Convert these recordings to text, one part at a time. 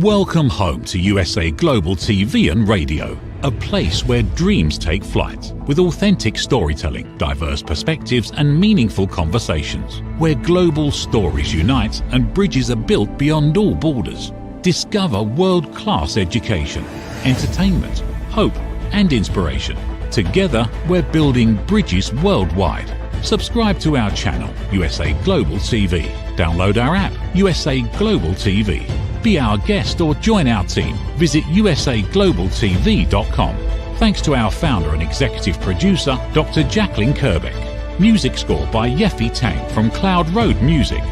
Welcome home to USA Global TV and Radio, a place where dreams take flight, with authentic storytelling, diverse perspectives and meaningful conversations, where global stories unite and bridges are built beyond all borders. Discover world-class education, entertainment, hope and inspiration. Together, we're building bridges worldwide. Subscribe to our channel, USA Global TV. Download our app, USA Global TV. Be our guest or join our team. Visit usaglobaltv.com. Thanks to our founder and executive producer, Dr. Jacqueline Kerbeck. Music score by Yeffy Tang from Cloud Road Music.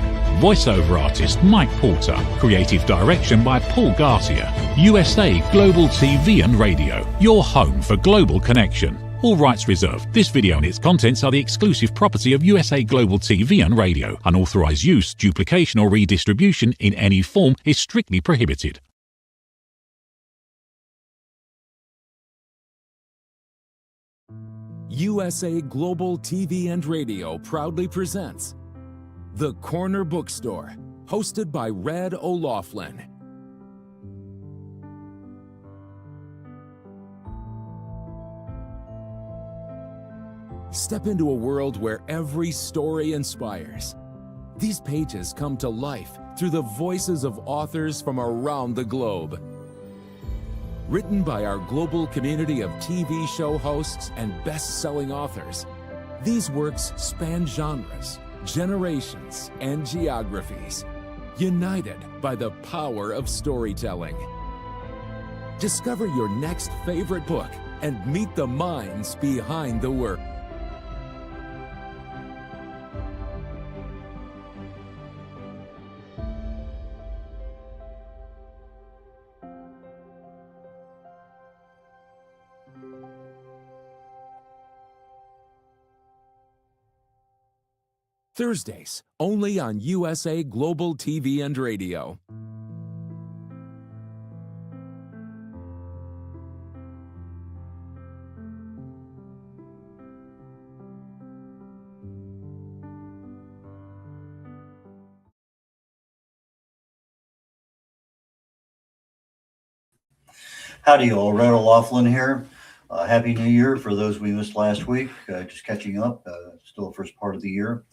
Voiceover artist Mike Porter. Creative direction by Paul Garcia. USA Global TV and Radio. Your home for global connection. All rights reserved. This video and its contents are the exclusive property of USA Global TV and Radio. Unauthorized use, duplication or redistribution in any form is strictly prohibited. USA Global TV and Radio proudly presents The Corner Bookstore, hosted by Red O'Loughlin. Step into a world where every story inspires. These pages come to life through the voices of authors from around the globe. Written by our global community of TV show hosts and best-selling authors, these works span genres, generations, and geographies, united by the power of storytelling. Discover your next favorite book and meet the minds behind the work. Thursdays, only on USA Global TV and Radio. Howdy all, Red O'Loughlin here. Happy New Year for those we missed last week. Just catching up, still the first part of the year.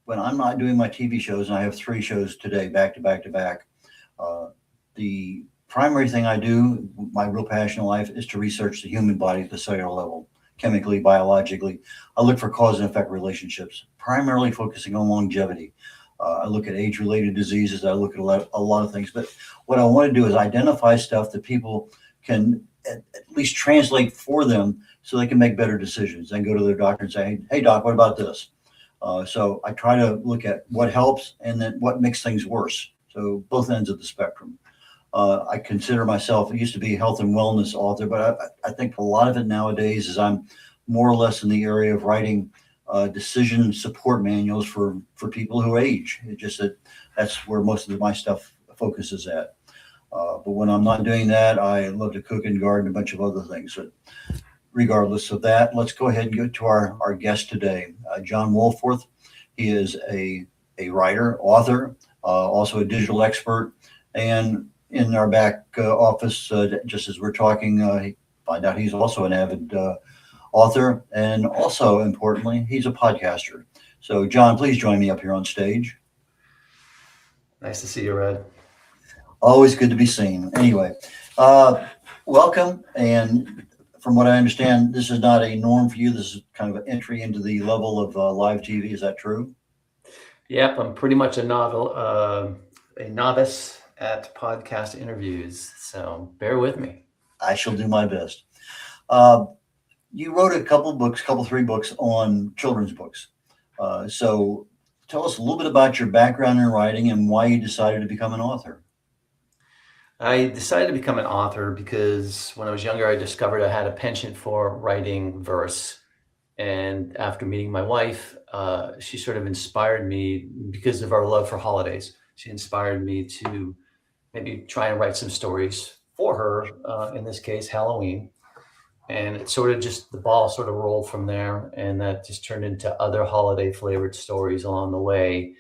When I'm not doing my TV shows, and I have 3 shows today, back to back to back, the primary thing I do, my real passion in life, is to research the human body at the cellular level, chemically, biologically. I look for cause and effect relationships, primarily focusing on longevity. I look at age-related diseases. I look at a lot of things. But what I want to do is identify stuff that people can at least translate for them so they can make better decisions and go to their doctor and say, hey, doc, what about this? So I try to look at what helps and then what makes things worse. So both ends of the spectrum. I consider myself, I used to be a health and wellness author, but I think a lot of it nowadays is I'm more or less in the area of writing decision support manuals for people who age. It's just that's where most of my stuff focuses at. But when I'm not doing that, I love to cook and garden, a bunch of other things. But regardless of that, let's go ahead and get to our guest today, John Wolforth. He is a writer, author, also a digital expert. And in our back office, just as we're talking, find out he's also an avid author. And also, importantly, he's a podcaster. So, John, please join me up here on stage. Nice to see you, Red. Always good to be seen. Anyway, welcome. And from what I understand, this is not a norm for you. This is kind of an entry into the level of live TV. Is that true? Yep, I'm pretty much a novice at podcast interviews. So bear with me. I shall do my best. You wrote a couple books, 3 books on children's books. So tell us a little bit about your background in writing and why you decided to become an author. I decided to become an author because when I was younger, I discovered I had a penchant for writing verse. And after meeting my wife, she sort of inspired me because of our love for holidays. She inspired me to maybe try and write some stories for her, in this case, Halloween. And it sort of just, the ball sort of rolled from there. And that just turned into other holiday flavored stories along the way.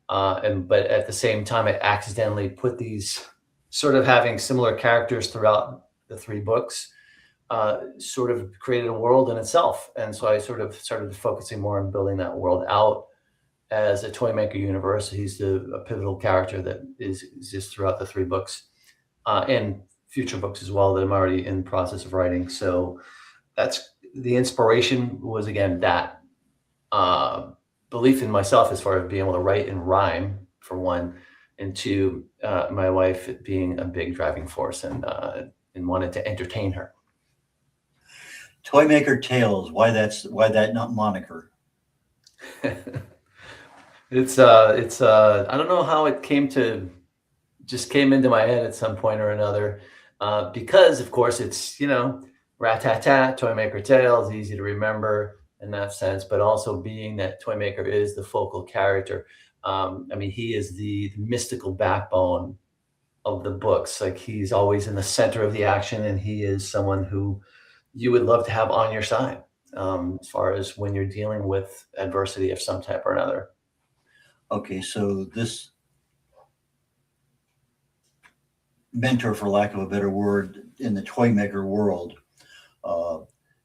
But at the same time, I accidentally put these sort of having similar characters throughout the three books, sort of created a world in itself. And so I sort of started focusing more on building that world out as a toy maker universe. He's a pivotal character that exists throughout the three books, and future books as well that I'm already in the process of writing. So that's the inspiration was, again, that belief in myself as far as being able to write and rhyme, for one, and two, my wife being a big driving force and wanted to entertain her. Toy Maker Tales. Why that not moniker? It's I don't know how it just came into my head at some point or another, because of course it's, rat-tat-tat, Toy Maker Tales, easy to remember in that sense, but also being that Toy Maker is the focal character. I mean, he is the mystical backbone of the books. Like, he's always in the center of the action, and he is someone who you would love to have on your side, as far as when you're dealing with adversity of some type or another. Okay, so this mentor, for lack of a better word, in the toy maker world,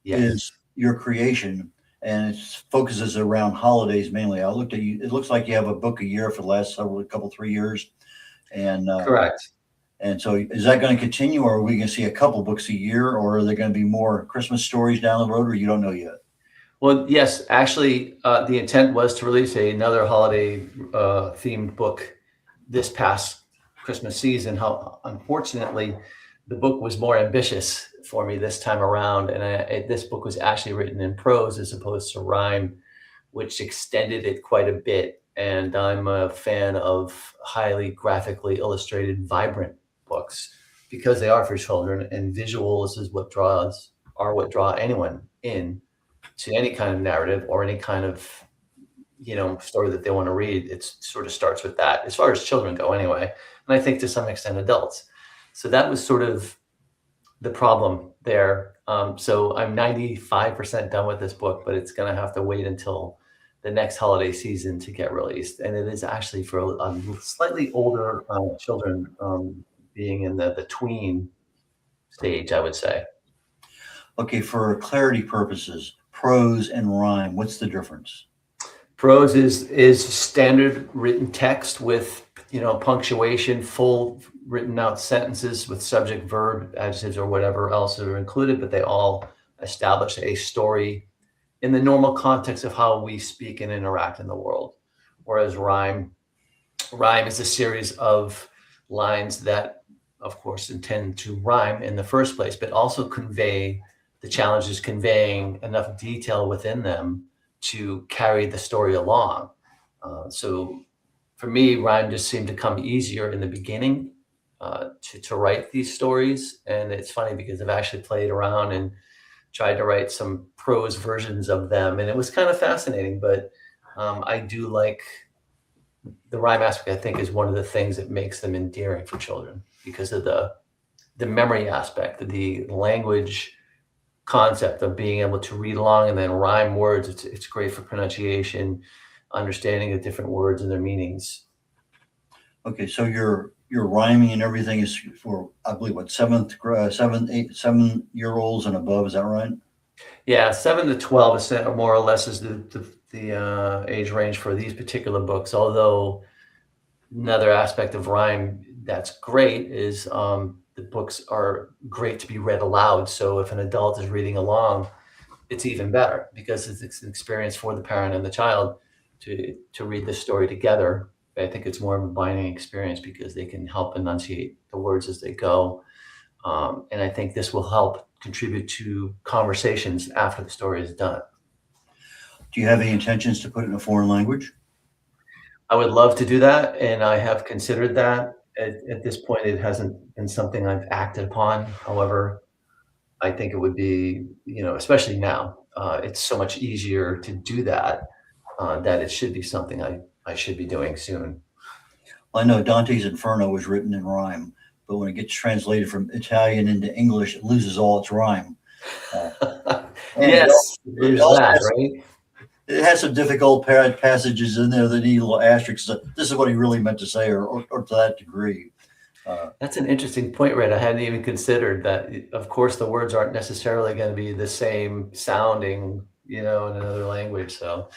Yes. is your creation, and it focuses around holidays mainly. I looked at you; it looks like you have a book a year for the last 3 years, and Correct. and so is that going to continue, or are we going to see a couple books a year, or are there going to be more Christmas stories down the road, or you don't know yet? Well, yes, actually, the intent was to release another holiday themed book this past Christmas season. How unfortunately, the book was more ambitious for me this time around, and this book was actually written in prose as opposed to rhyme, which extended it quite a bit. And I'm a fan of highly graphically illustrated, vibrant books because they are for children, and visuals is what draw anyone in to any kind of narrative or any kind of story that they want to read. It sort of starts with that, as far as children go anyway, and I think to some extent adults. So that was sort of the problem there. So I'm 95% done with this book, but it's going to have to wait until the next holiday season to get released. And it is actually for slightly older children, being in the tween stage, I would say. Okay, for clarity purposes, prose and rhyme, what's the difference? Prose is standard written text with punctuation, full written out sentences with subject, verb, adjectives, or whatever else are included, but they all establish a story in the normal context of how we speak and interact in the world. Whereas rhyme is a series of lines that, of course, intend to rhyme in the first place, but also convey the challenges, conveying enough detail within them to carry the story along. So for me, rhyme just seemed to come easier in the beginning to write these stories. And it's funny because I've actually played around and tried to write some prose versions of them, and it was kind of fascinating. But I do like the rhyme aspect. I think is one of the things that makes them endearing for children because of the memory aspect, the language concept of being able to read along and then rhyme words. It's great for pronunciation, understanding of different words and their meanings. Okay, so your rhyming and everything is for, I believe, what, 7-year-olds and above, is that right? Yeah, 7 to 12 is more or less is the age range for these particular books. Although another aspect of rhyme that's great is the books are great to be read aloud. So if an adult is reading along, it's even better because it's an experience for the parent and the child to read the story together. I think it's more of a binding experience because they can help enunciate the words as they go. And I think this will help contribute to conversations after the story is done. Do you have any intentions to put it in a foreign language? I would love to do that, and I have considered that. At this point, it hasn't been something I've acted upon. However, I think it would be, especially now, it's so much easier to do that, that it should be something I should be doing soon. Well, I know Dante's Inferno was written in rhyme, but when it gets translated from Italian into English, it loses all its rhyme. Yes, there's that, right? It has some difficult passages in there that need little asterisks. This is what he really meant to say, or to that degree. That's an interesting point, Red. I hadn't even considered that. Of course, the words aren't necessarily going to be the same sounding, in another language. So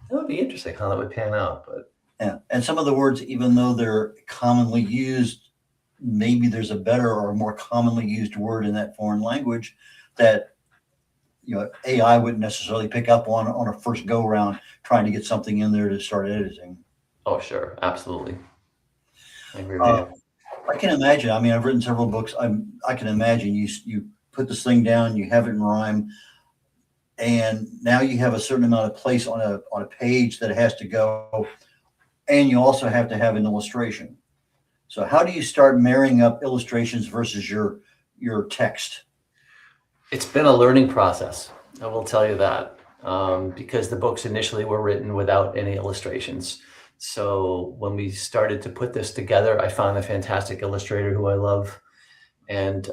that would be interesting how that would pan out. But Yeah. And some of the words, even though they're commonly used, maybe there's a better or more commonly used word in that foreign language that AI wouldn't necessarily pick up on a first go round trying to get something in there to start editing. oh, sure, absolutely, I agree with Uh, you. I can imagine. I mean, I've written several books. I can imagine you put this thing down, you have it in rhyme, and now you have a certain amount of place on a page that it has to go, and you also have to have an illustration. So how do you start marrying up illustrations versus your text? It's been a learning process. I will tell you that, because the books initially were written without any illustrations. So when we started to put this together, I found a fantastic illustrator who I love, and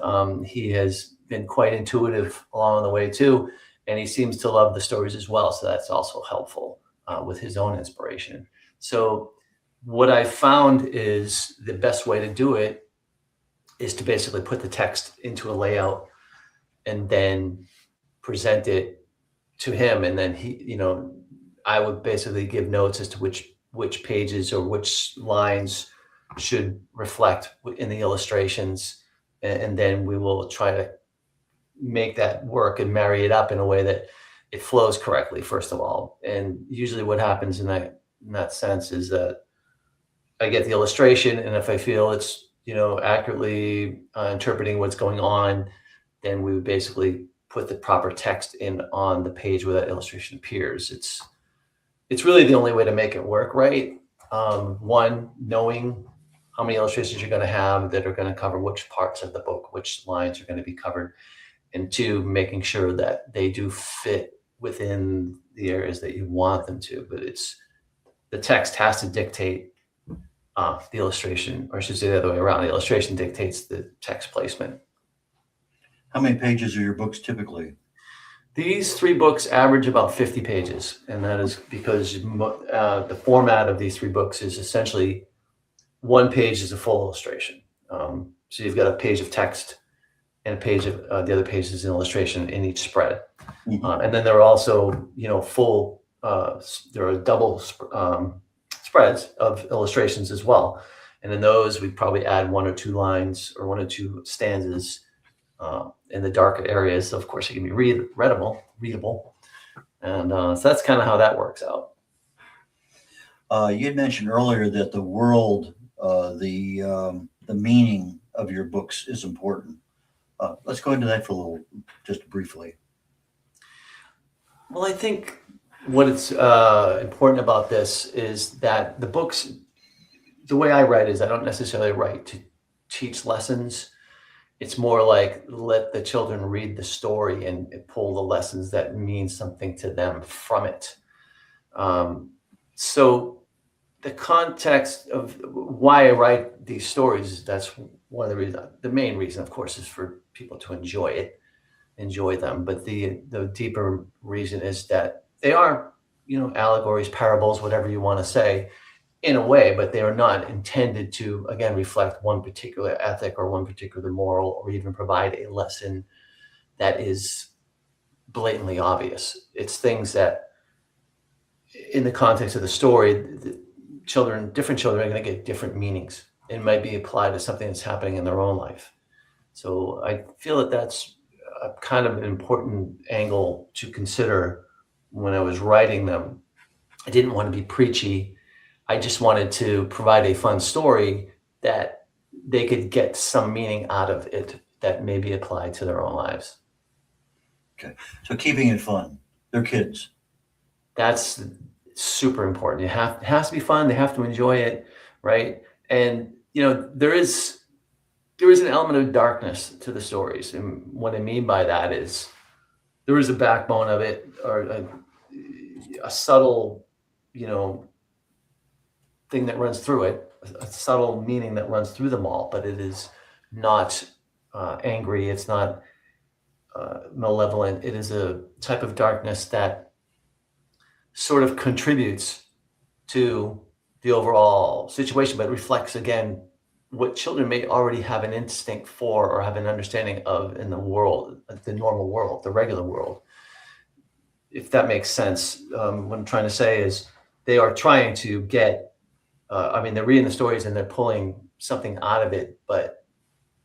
he has been quite intuitive along the way too. And he seems to love the stories as well, so that's also helpful with his own inspiration. So what I found is the best way to do it is to basically put the text into a layout and then present it to him, and then I would basically give notes as to which pages or which lines should reflect in the illustrations, and then we will try to make that work and marry it up in a way that it flows correctly, first of all. And usually what happens in that sense is that I get the illustration, and if I feel it's accurately interpreting what's going on, then we would basically put the proper text in on the page where that illustration appears. It's really the only way to make it work right. One, knowing how many illustrations you're going to have that are going to cover which parts of the book, which lines are going to be covered, and two, making sure that they do fit within the areas that you want them to. But the text has to dictate the illustration, or I should say the other way around. The illustration dictates the text placement. How many pages are your books typically? These 3 books average about 50 pages, and that is because the format of these 3 books is essentially one page is a full illustration. So you've got a page of text and a page of the other page is an illustration in each spread. Mhm. And then there are also, full, there are double spreads of illustrations as well. And in those, we probably add 1 or 2 lines or 1 or 2 stanzas in the darker areas. Of course, it can be readable. And so that's kind of how that works out. You had mentioned earlier that the world, the meaning of your books is important. Let's go into that for a little, just briefly. Well, I think what it's important about this is that the books, the way I write is I don't necessarily write to teach lessons. It's more like let the children read the story and pull the lessons that mean something to them from it. So the context of why I write these stories, that's one of the reasons. The main reason, of course, is for people to enjoy them. But the deeper reason is that they are, allegories, parables, whatever you want to say, in a way, but they are not intended to, again, reflect one particular ethic or one particular moral, or even provide a lesson that is blatantly obvious. It's things that, in the context of the story, different children are going to get different meanings. It might be applied to something that's happening in their own life. So I feel that that's a kind of an important angle to consider when I was writing them. I didn't want to be preachy. I just wanted to provide a fun story that they could get some meaning out of it that may be applied to their own lives. Okay. So keeping it fun. They're kids. That's super important. It has to be fun. They have to enjoy it, right? And there is an element of darkness to the stories, and what I mean by that is there is a backbone of it, or a subtle, thing that runs through it, a subtle meaning that runs through them all, but it is not angry. It's not malevolent. It is a type of darkness that sort of contributes to the overall situation, but reflects again what children may already have an instinct for or have an understanding of in the world, the normal world, the regular world. If that makes sense, what I'm trying to say is they are trying to get, they're reading the stories and they're pulling something out of it, but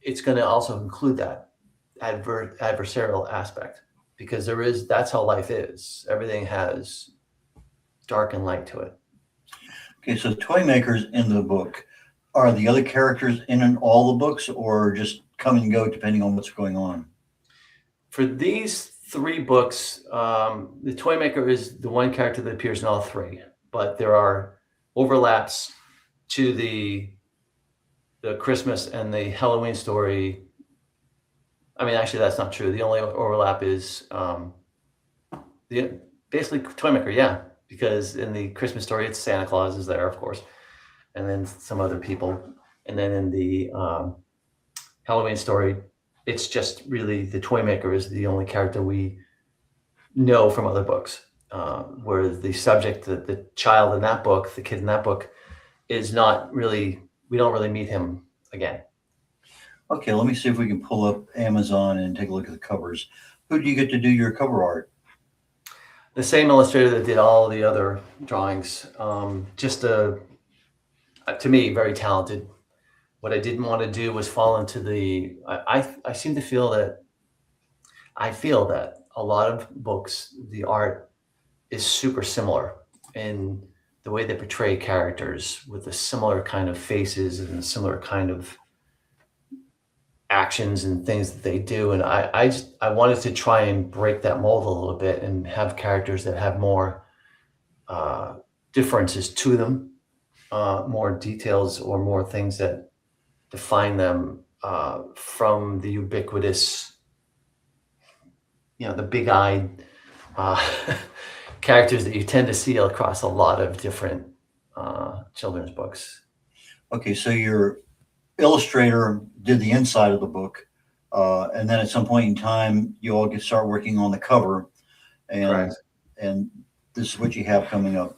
it's going to also include that adversarial aspect, because that's how life is. Everything has dark and light to it. Okay, so toy makers in the book, are the other characters in all the books, or just come and go depending on what's going on? For these 3 books, the toy maker is the one character that appears in all 3, but there are overlaps to the Christmas and the Halloween story. Actually, that's not true. The only overlap is basically toy maker, yeah, because in the Christmas story, it's Santa Claus is there, of course, and then some other people. And then in the Halloween story, it's just really the toy maker is the only character we know from other books, where the subject, the child in that book, the kid in that book, is not really, we don't really meet him again. Okay, let me see if we can pull up Amazon and take a look at the covers. Who do you get to do your cover art? The same illustrator that did all the other drawings. To me, very talented. What I didn't want to do was fall into I seem to feel that, a lot of books, the art is super similar in the way they portray characters, with a similar kind of faces and a similar kind of actions and things that they do. And I wanted to try and break that mold a little bit and have characters that have more differences to them, more details or more things that define them from the ubiquitous, the big-eyed characters that you tend to see across a lot of different children's books. Okay, so your illustrator did the inside of the book, and then at some point in time, you all start working on the cover, and Correct. And this is what you have coming up.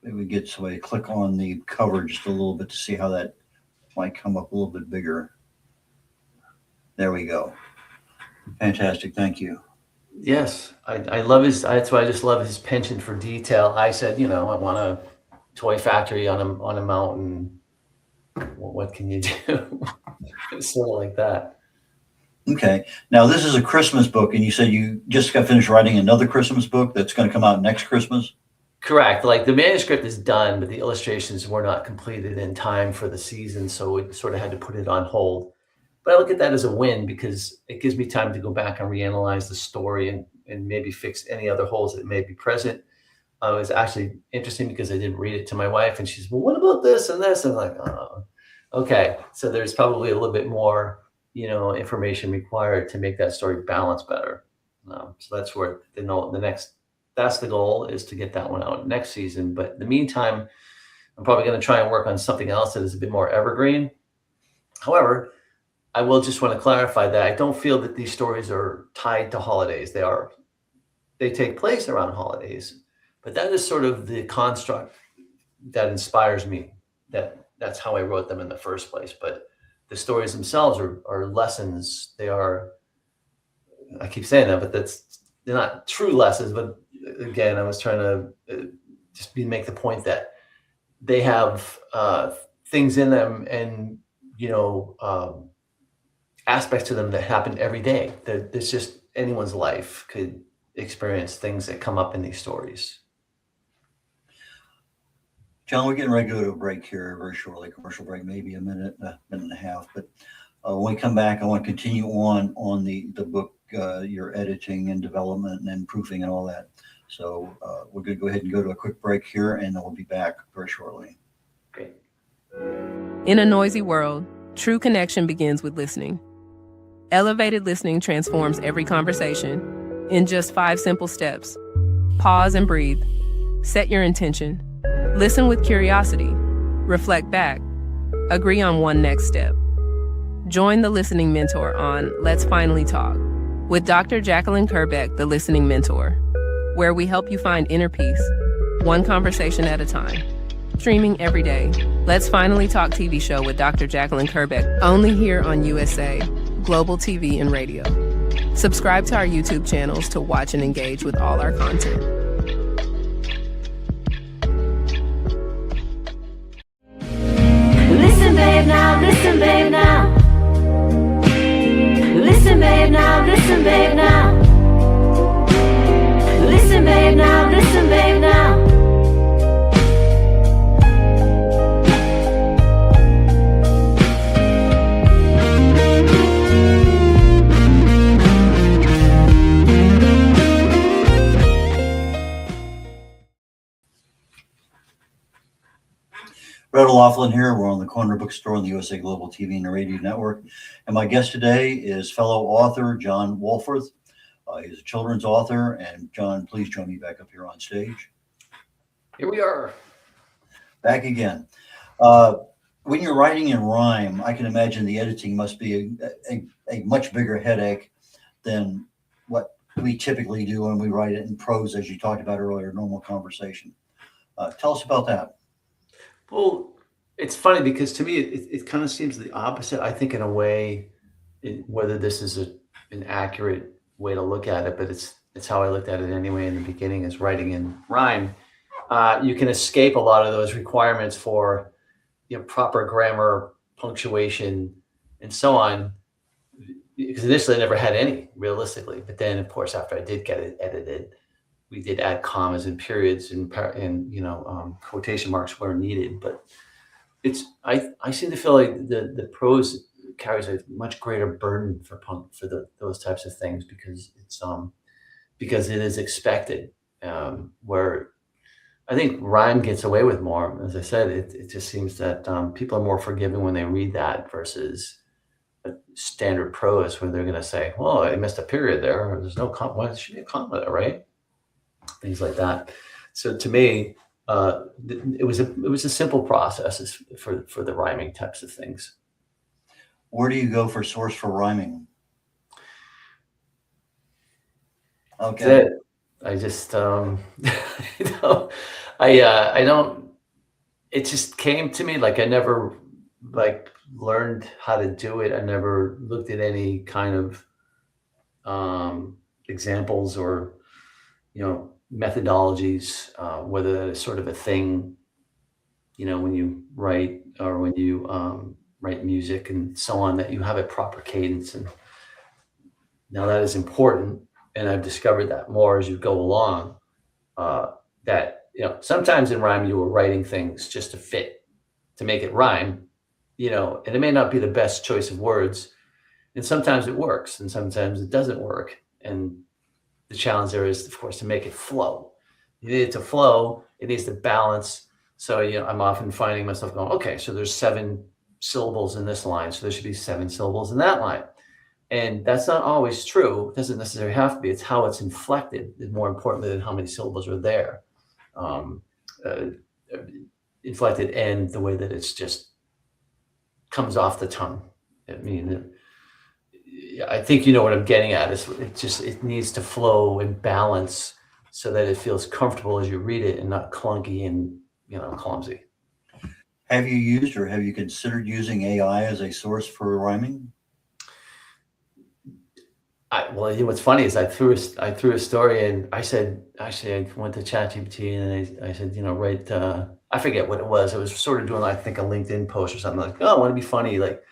Maybe we get somebody to click on the cover just a little bit to see how that might come up a little bit bigger. There we go. Fantastic. Thank you. Yes, I love that's why I just love his penchant for detail. I said, I want a toy factory on a mountain. What can you do? It's sort of like that. Okay. Now, this is a Christmas book, and you said you just got finished writing another Christmas book that's going to come out next Christmas? Correct. Like, the manuscript is done, but the illustrations were not completed in time for the season, so we sort of had to put it on hold. But I look at that as a win, because it gives me time to go back and reanalyze the story and maybe fix any other holes that may be present. It was actually interesting because I didn't read it to my wife, and she's, well, what about this and this? And I'm like, oh, okay. So there's probably a little bit more, information required to make that story balance better. So that's where that's the goal, is to get that one out next season. But in the meantime, I'm probably going to try and work on something else that is a bit more evergreen. However, I will just want to clarify that I don't feel that these stories are tied to holidays. They take place around holidays, but that is sort of the construct that inspires me. That's how I wrote them in the first place. But the stories themselves are lessons. I keep saying that, but they're not true lessons. But again, I was trying to make the point that they have things in them and, aspects to them that happen every day. There's just anyone's life could experience things that come up in these stories. John, we're getting ready to go to a break here very shortly, commercial break, maybe a minute and a half. But when we come back, I want to continue on the book, your editing and development and proofing and all that. So we're going to go ahead and go to a quick break here, and then we'll be back very shortly. Great. In a noisy world, true connection begins with listening. Elevated listening transforms every conversation in just 5 simple steps. Pause and breathe. Set your intention. Listen with curiosity. Reflect back. Agree on one next step. Join the Listening Mentor on Let's Finally Talk with Dr. Jacqueline Kerbeck, the Listening Mentor, where we help you find inner peace, one conversation at a time. Streaming every day. Let's Finally Talk TV show with Dr. Jacqueline Kerbeck, only here on USA, Global TV and Radio. Subscribe to our YouTube channels to watch and engage with all our content. Listen, babe, now, listen, babe, now. Listen, babe, now, listen, babe, now. Listen, babe, now, listen, babe, now. Brett O'Loughlin here. We're on the Corner Bookstore on the USA Global TV and Radio Network. And my guest today is fellow author John Wolforth. He's a children's author. And John, please join me back up here on stage. Here we are. Back again. When you're writing in rhyme, I can imagine the editing must be a much bigger headache than what we typically do when we write it in prose, as you talked about earlier, normal conversation. Tell us about that. Well, it's funny because to me, it kind of seems the opposite. I think in a way, whether this is an accurate way to look at it, but it's how I looked at it anyway in the beginning, is writing in rhyme. You can escape a lot of those requirements for proper grammar, punctuation, and so on. Because initially I never had any, realistically. But then, of course, after I did get it edited, we did add commas and periods and quotation marks where needed. But I seem to feel like the prose carries a much greater burden for those types of things because it is expected. Where I think rhyme gets away with more. As I said, it just seems that people are more forgiving when they read that versus a standard prose where they're going to say, "Well, I missed a period there. Or there's no comma. Why should be a comma there, right?" Things like that. So to me, it was a simple process for the rhyming types of things. Where do you go for source for rhyming? Okay. That's it. I just I don't. It just came to me. Like I never learned how to do it. I never looked at any kind of examples or methodologies, whether that is sort of a thing, when you write or when you write music and so on, that you have a proper cadence. And now that is important. And I've discovered that more as you go along, that, sometimes in rhyme, you were writing things just to fit, to make it rhyme, and it may not be the best choice of words. And sometimes it works and sometimes it doesn't work. And the challenge there is, of course, to make it flow. You need it to flow. It needs to balance. So, I'm often finding myself going, okay, so there's 7 syllables in this line. So there should be 7 syllables in that line. And that's not always true. It doesn't necessarily have to be. It's how it's inflected is more important than how many syllables are there. Inflected and the way that it's just comes off the tongue. I mean, I think you know what I'm getting at. It needs to flow and balance so that it feels comfortable as you read it and not clunky and clumsy. Have you used or have you considered using AI as a source for rhyming? Well, what's funny is I threw a story and I said, actually, I went to ChatGPT and I said, write, I forget what it was. It was sort of doing, I think, a LinkedIn post or something like, oh, I want to be funny. Like,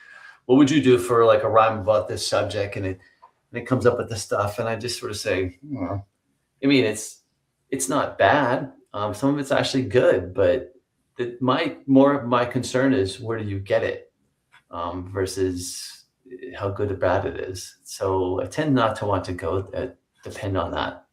what would you do for like a rhyme about this subject? And it comes up with this stuff. And I just sort of say, I mean, it's not bad. Some of it's actually good, but more of my concern is where do you get it versus how good or bad it is. So I tend not to want to depend on that.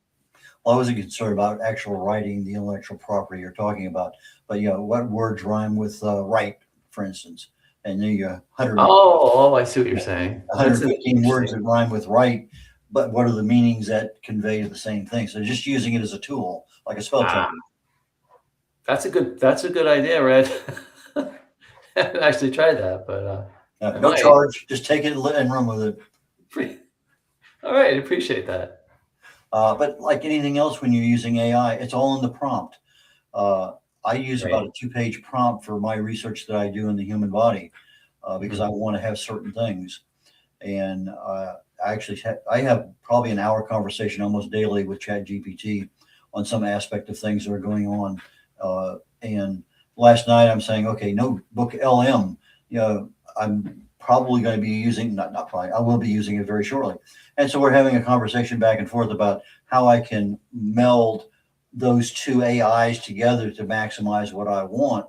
Well, I wasn't concerned about actual writing, the intellectual property you're talking about, but what words rhyme with right, for instance, and then you 100. Oh, I see what you're saying. 115 words that rhyme with right, but what are the meanings that convey the same thing? So just using it as a tool, like a spell check. That's a good idea, Red. I haven't actually tried that, but no charge. Just take it and run with it. All right, I appreciate that. But like anything else, when you're using AI, it's all in the prompt. I use Right. about a 2-page prompt for my research that I do in the human body because I want to have certain things. And I have probably an hour conversation almost daily with ChatGPT on some aspect of things that are going on. And last night I'm saying, okay, notebook LM, I'm probably going to be using, not probably, I will be using it very shortly. And so we're having a conversation back and forth about how I can meld those two AIs together to maximize what I want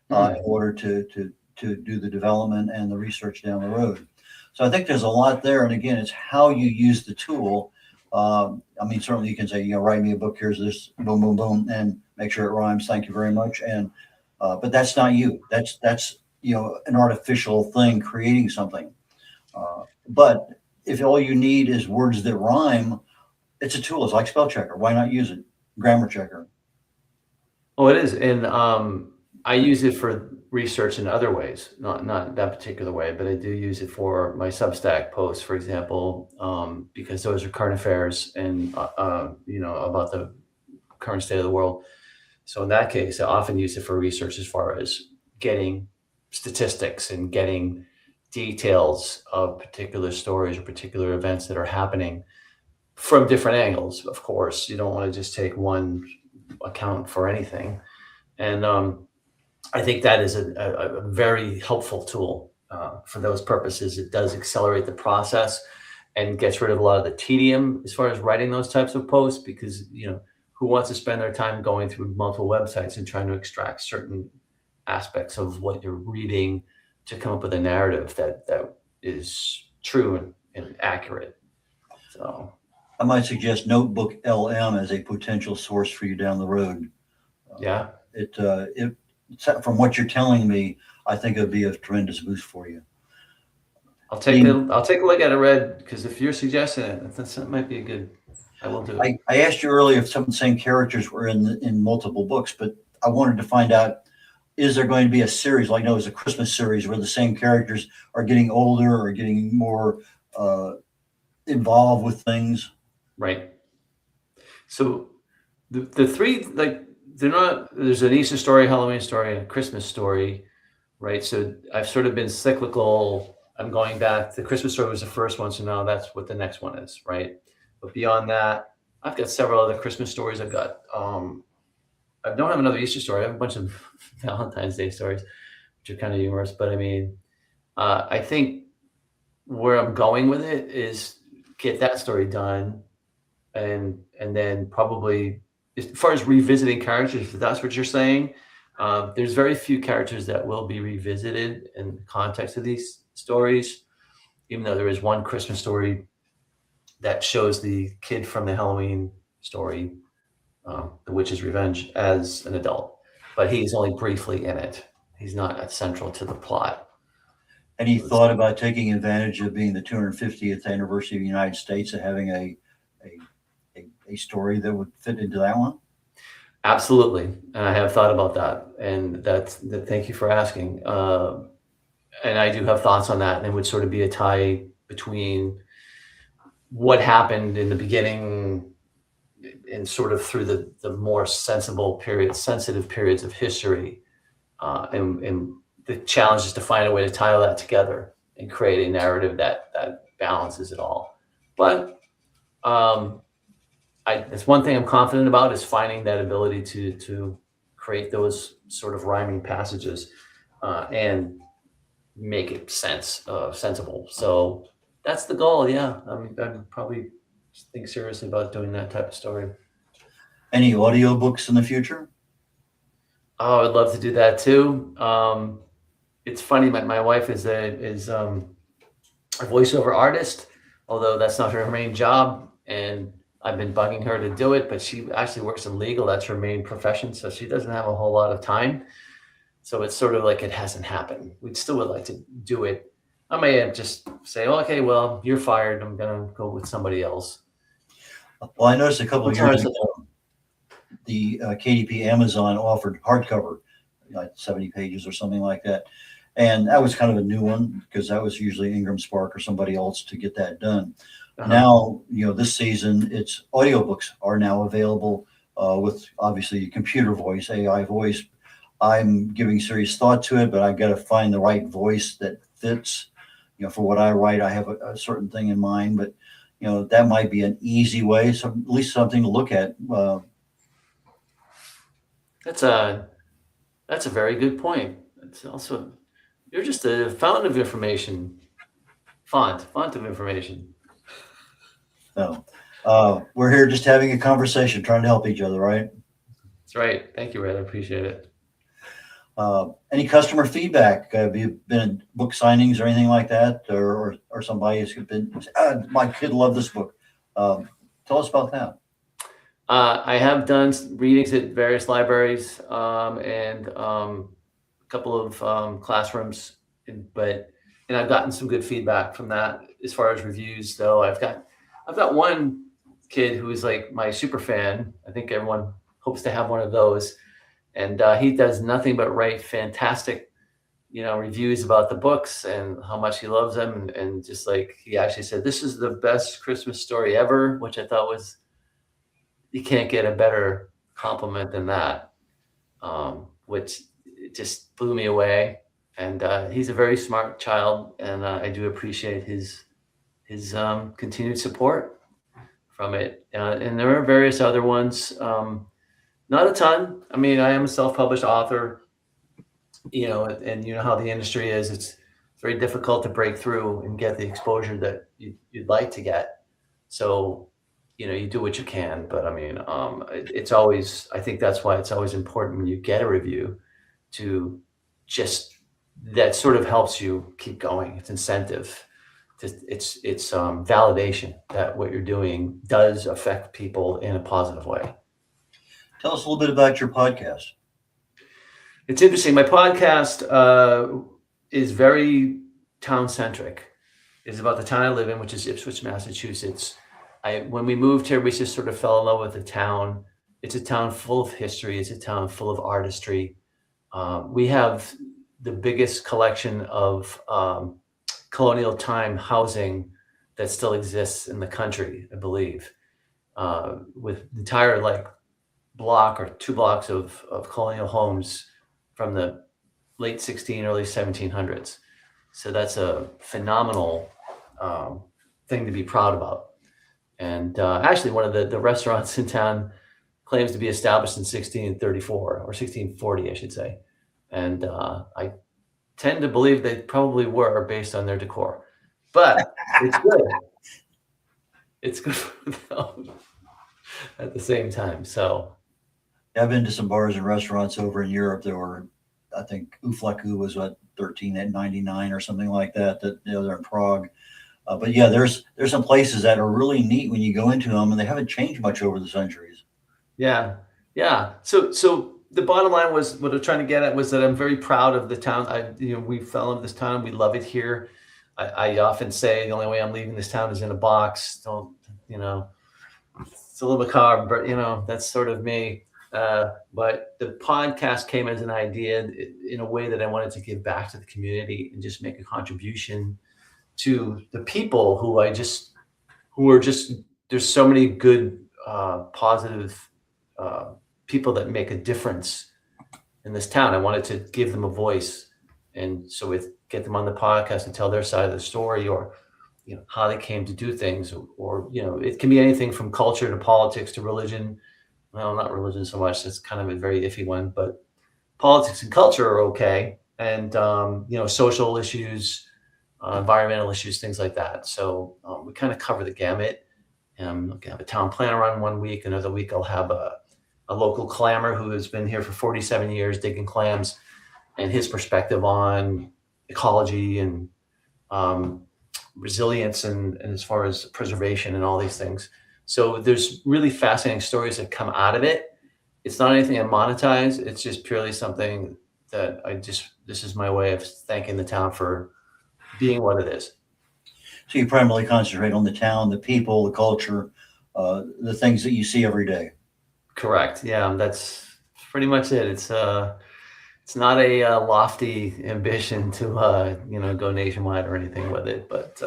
in order to do the development and the research down the road. So I think there's a lot there. And again, it's how you use the tool. I mean, certainly you can say, write me a book, here's this, boom, boom, boom, and make sure it rhymes. Thank you very much. And, but that's not you. That's an artificial thing creating something. But if all you need is words that rhyme, it's a tool. It's like spell checker. Why not use it? Grammar checker. Oh, it is. And I use it for research in other ways, not that particular way, but I do use it for my Substack posts, for example, because those are current affairs and, about the current state of the world. So in that case, I often use it for research as far as getting statistics and getting details of particular stories or particular events that are happening from different angles. Of course, you don't want to just take one account for anything. And I think that is a very helpful tool for those purposes. It does accelerate the process and gets rid of a lot of the tedium as far as writing those types of posts, because, who wants to spend their time going through multiple websites and trying to extract certain aspects of what you're reading to come up with a narrative that is true and accurate. So I might suggest Notebook LM as a potential source for you down the road. yeah. From what you're telling me, I think it would be a tremendous boost for you. I'll take a look at it, Red, because if you're suggesting it, that might be a good. I will do it. I asked you earlier if some of the same characters were in multiple books, but I wanted to find out, is there going to be a series, like it's a Christmas series where the same characters are getting older or getting more involved with things? Right. So the three, they're not, there's an Easter story, Halloween story, and a Christmas story, right? So I've sort of been cyclical. I'm going back. The Christmas story was the first one, so now that's what the next one is, right? But beyond that, I've got several other Christmas stories. I don't have another Easter story. I have a bunch of Valentine's Day stories, which are kind of humorous. But I mean, I think where I'm going with it is get that story done, and then probably, as far as revisiting characters, if that's what you're saying, there's very few characters that will be revisited in the context of these stories, even though there is one Christmas story that shows the kid from the Halloween story, The Witch's Revenge, as an adult, but he's only briefly in it. He's not central to the plot. Any thought about taking advantage of being the 250th anniversary of the United States and having a story that would fit into that one? Absolutely. And I have thought about that. And thank you for asking. And I do have thoughts on that. And it would sort of be a tie between what happened in the beginning and sort of through the more sensitive periods of history. And the challenge is to find a way to tie all that together and create a narrative that balances it all. But that's one thing I'm confident about, is finding that ability to create those sort of rhyming passages and make it sensible. So that's the goal. Yeah, I'm probably think seriously about doing that type of story. Any audiobooks in the future? Oh, I'd love to do that too. It's funny, my wife is a voiceover artist, although that's not her main job, and I've been bugging her to do it, but she actually works in legal. That's her main profession, so she doesn't have a whole lot of time. So it's sort of like it hasn't happened. We still would like to do it. I may just say, oh, okay, well, you're fired. I'm going to go with somebody else. Well, I noticed a couple of years ago, the KDP Amazon offered hardcover, like 70 pages or something like that. And that was kind of a new one, because that was usually Ingram Spark or somebody else to get that done. Uh-huh. Now, this season, it's audiobooks are now available with obviously computer voice, AI voice. I'm giving serious thought to it, but I've got to find the right voice that fits. For what I write, I have a certain thing in mind, but that might be an easy way, so at least something to look at. That's a very good point. It's also, you're just a fountain of information, font of information. So, we're here just having a conversation, trying to help each other, right? That's right. Thank you, Red. I appreciate it. Any customer feedback? Have you been in book signings or anything like that, or somebody has been, my kid loved this book. Tell us about that. I have done readings at various libraries and a couple of classrooms, and I've gotten some good feedback from that. As far as reviews, though, I've got one kid who is like my super fan. I think everyone hopes to have one of those. And he does nothing but write fantastic, reviews about the books and how much he loves them. And just like he actually said, this is the best Christmas story ever, which I thought was, you can't get a better compliment than that, which just blew me away. And he's a very smart child, and I do appreciate his continued support from it. And there are various other ones. Not a ton. I mean, I am a self-published author, and you know how the industry is. It's very difficult to break through and get the exposure that you'd like to get. So, you do what you can. But I mean, it's always, I think that's why it's always important when you get a review to just, that sort of helps you keep going. It's incentive. It's validation that what you're doing does affect people in a positive way. Tell us a little bit about your podcast. It's interesting. My podcast is very town-centric. It's about the town I live in, which is Ipswich, Massachusetts. When we moved here, we just sort of fell in love with the town. It's a town full of history. It's a town full of artistry. We have the biggest collection of colonial time housing that still exists in the country, I believe, with entire block or 2 blocks of colonial homes from the late 1600s, early 1700s. So that's a phenomenal thing to be proud about. And actually, one of the restaurants in town claims to be established in 1634 or 1640, I should say. And I tend to believe they probably were based on their decor. But it's good. It's good for them at the same time. So I've been to some bars and restaurants over in Europe. There were, I think, Ufleku was what, 13.99 or something like that. They're in Prague. But yeah, there's some places that are really neat when you go into them, and they haven't changed much over the centuries. Yeah. So the bottom line was, what I'm trying to get at was that I'm very proud of the town. We fell into this town. We love it here. I often say the only way I'm leaving this town is in a box. Don't, it's a little macabre, but that's sort of me. But the podcast came as an idea in a way that I wanted to give back to the community and just make a contribution to the people who are just, there's so many good, positive people that make a difference in this town. I wanted to give them a voice. And so get them on the podcast and tell their side of the story, or, how they came to do things, or, it can be anything from culture to politics to religion. Well, not religion so much. It's kind of a very iffy one, but politics and culture are okay. And, social issues, environmental issues, things like that. So we kind of cover the gamut. I'll have a town planner on one week. Another week I'll have a local clammer who has been here for 47 years digging clams, and his perspective on ecology and resilience and as far as preservation and all these things. So there's really fascinating stories that come out of it. It's not anything I monetize. It's just purely something that this is my way of thanking the town for being what it is. So you primarily concentrate on the town, the people, the culture, the things that you see every day. Correct. Yeah, that's pretty much it. It's not a lofty ambition to go nationwide or anything with it. But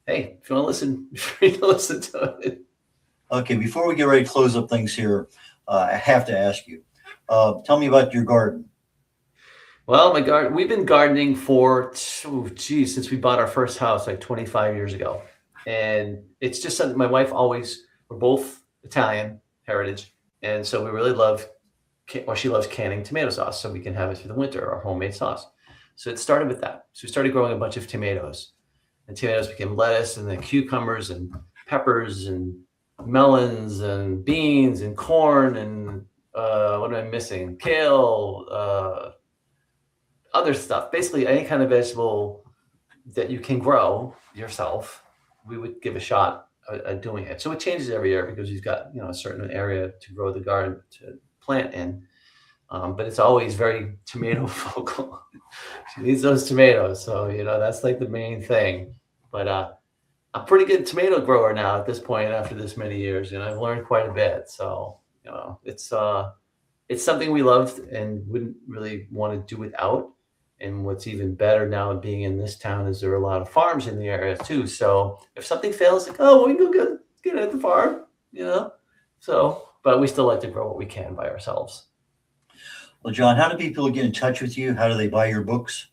hey, if you want to listen, free to listen to it. Okay, before we get ready to close up things here, I have to ask you. Tell me about your garden. Well, we've been gardening for, since we bought our first house like 25 years ago. And it's just something my wife we're both Italian heritage. And so we really love, she loves canning tomato sauce so we can have it through the winter, our homemade sauce. So it started with that. So we started growing a bunch of tomatoes, and tomatoes became lettuce, and then cucumbers and peppers and melons and beans and corn and what am I missing? Kale, other stuff. Basically, any kind of vegetable that you can grow yourself, we would give a shot at doing it. So it changes every year because he's got a certain area to grow the garden to plant in. But it's always very tomato focal. She needs those tomatoes, so that's like the main thing. But I'm a pretty good tomato grower now at this point after this many years, and I've learned quite a bit. So it's something we loved and wouldn't really want to do without. And what's even better now being in this town is there are a lot of farms in the area too. So if something fails, like, oh, we can go get it at the farm, So, but we still like to grow what we can by ourselves. Well, John, how do people get in touch with you? How do they buy your books?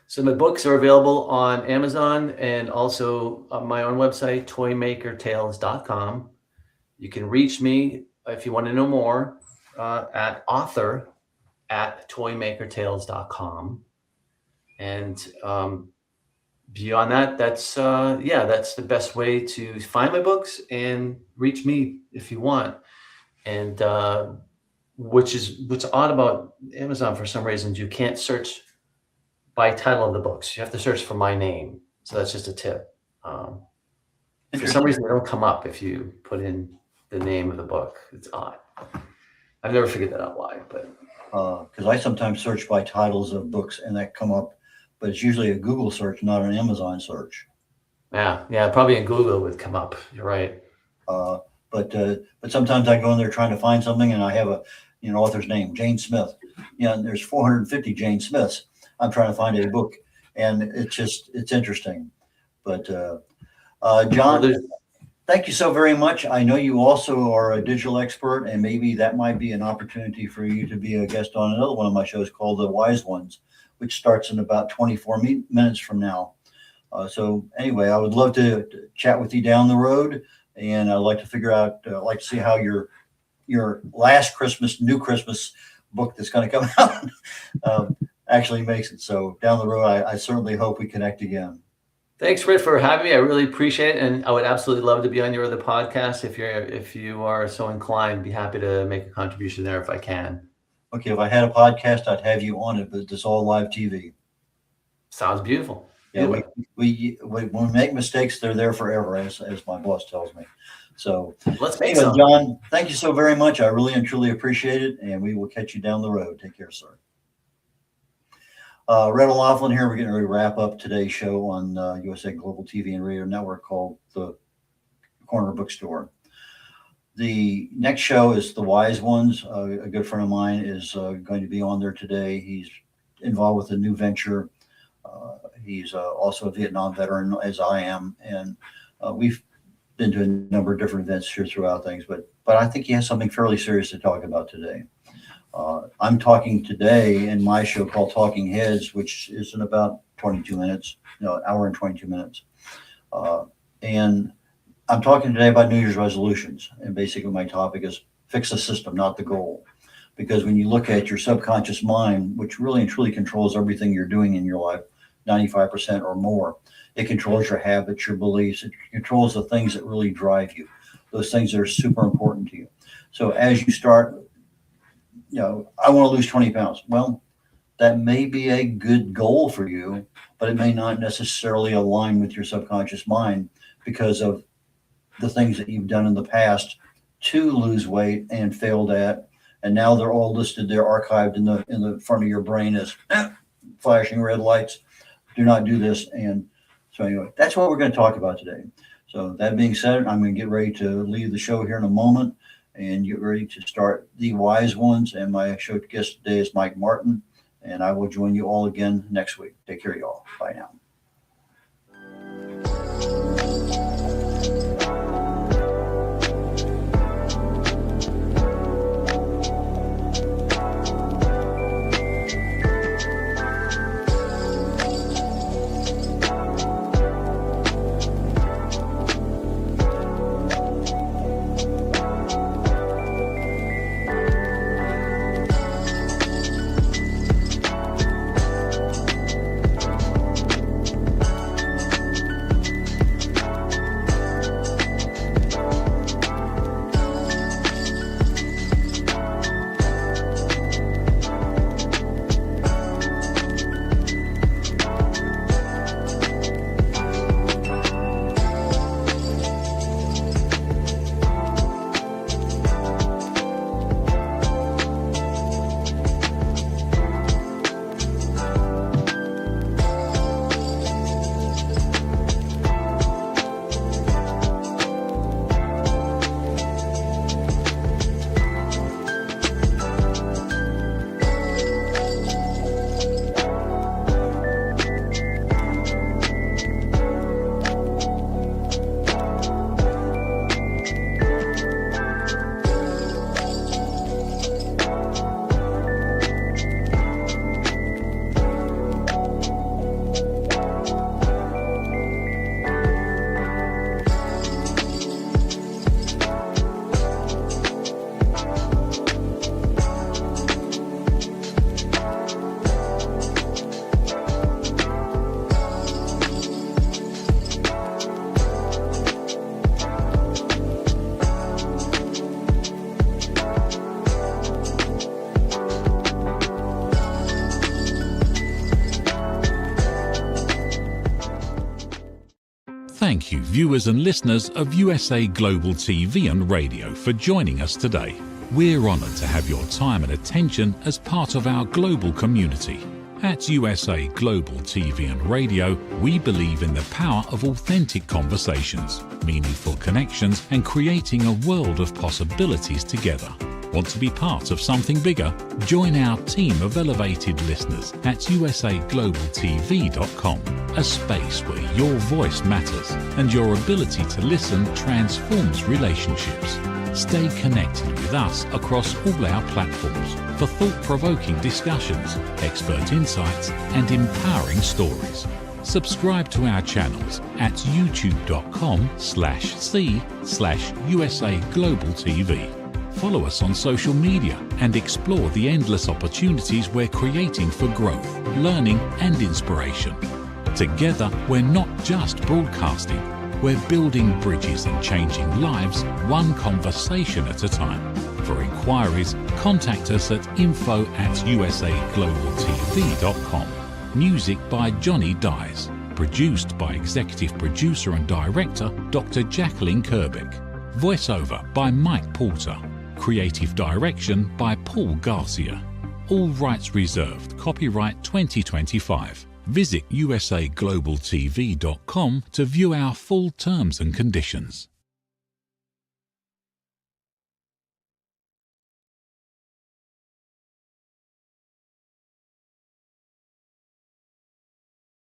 So my books are available on Amazon and also on my own website, toymakertales.com. You can reach me if you want to know more at author@toymakertales.com. And beyond that, that's the best way to find my books and reach me if you want. And what's odd about Amazon, for some reasons, you can't search by title of the books. You have to search for my name. So that's just a tip. For some reason, they don't come up if you put in the name of the book. It's odd. I've never figured that out why, but because I sometimes search by titles of books and that come up, but it's usually a Google search, not an Amazon search. Yeah, probably in Google would come up. You're right. But sometimes I go in there trying to find something, and I have a author's name, Jane Smith. And there's 450 Jane Smiths. I'm trying to find a book, and it's interesting. But John, thank you so very much. I know you also are a digital expert, and maybe that might be an opportunity for you to be a guest on another one of my shows called The Wise Ones, which starts in about 24 minutes from now. So anyway, I would love to chat with you down the road, and I'd like to figure out, like to see how your last New Christmas book that's going to come out actually makes it. So down the road, I certainly hope we connect again. Thanks, Rick, for having me. I really appreciate it, and I would absolutely love to be on your other podcast. If you are so inclined, be happy to make a contribution there if I can. Okay, if I had a podcast, I'd have you on it, but it's all live TV. Sounds beautiful. Yeah, we when we make mistakes, they're there forever, as my boss tells me. So let's make some. John, thank you so very much. I really and truly appreciate it, and we will catch you down the road. Take care, sir. Red O'Loughlin here. We're getting ready to wrap up today's show on USA Global TV and Radio Network called the Corner Bookstore. The next show is The Wise Ones. A good friend of mine is going to be on there today. He's involved with a new venture. He's also a Vietnam veteran, as I am, and we've been to a number of different events here throughout things. But I think he has something fairly serious to talk about today. I'm talking today in my show called Talking Heads, which is in about 22 minutes, an hour and 22 minutes. And I'm talking today about New Year's resolutions. And basically my topic is fix the system, not the goal. Because when you look at your subconscious mind, which really and truly controls everything you're doing in your life, 95% or more, it controls your habits, your beliefs, it controls the things that really drive you, those things that are super important to you. So as you start, I want to lose 20 pounds. Well, that may be a good goal for you, but it may not necessarily align with your subconscious mind because of the things that you've done in the past to lose weight and failed at. And now they're all listed, they're archived in the front of your brain as flashing red lights. Do not do this. And so anyway, that's what we're going to talk about today. So that being said, I'm going to get ready to leave the show here in a moment and get ready to start The Wise Ones. And my show guest today is Mike Martin, and I will join you all again next week. Take care, y'all. Bye now. Thank you, viewers and listeners of USA Global TV and Radio, for joining us today. We're honoured to have your time and attention as part of our global community. At USA Global TV and Radio, we believe in the power of authentic conversations, meaningful connections, and creating a world of possibilities together. Want to be part of something bigger? Join our team of elevated listeners at usaglobaltv.com, a space where your voice matters and your ability to listen transforms relationships. Stay connected with us across all our platforms for thought-provoking discussions, expert insights, and empowering stories. Subscribe to our channels at youtube.com/c/USA-Global-TV. Follow us on social media and explore the endless opportunities we're creating for growth, learning, and inspiration. Together, we're not just broadcasting, we're building bridges and changing lives one conversation at a time. For inquiries, contact us at info@usaglobaltv.com. Music by Johnny Dyes. Produced by Executive Producer and Director Dr. Jacqueline Kerbeck. Voiceover by Mike Porter. Creative Direction by Paul Garcia. All rights reserved. Copyright 2025. Visit usaglobaltv.com to view our full terms and conditions.